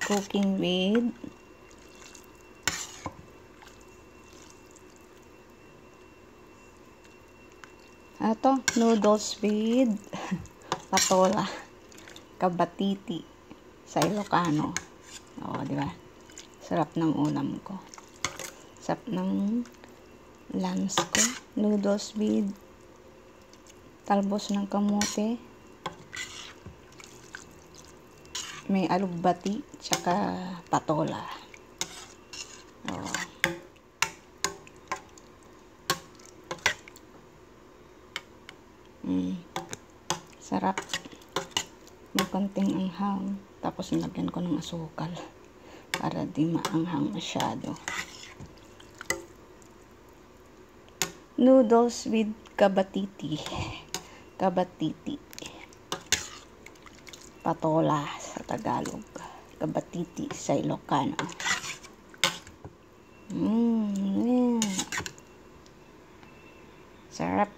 cooking with noodles with patola, kabatiti sa Ilocano. Oo, di ba? Sarap ng ulam ko. Sarap ng lunch ko. Noodles with talbos ng kamote. May alugbati, tsaka patola. Oo. Sarap. May konting anghang. Tapos nilagyan ko ng asukal para di maanghang masyado. Noodles with kabatiti. Kabatiti. Patola sa Tagalog. Kabatiti sa Ilocano. Yeah. Sarap.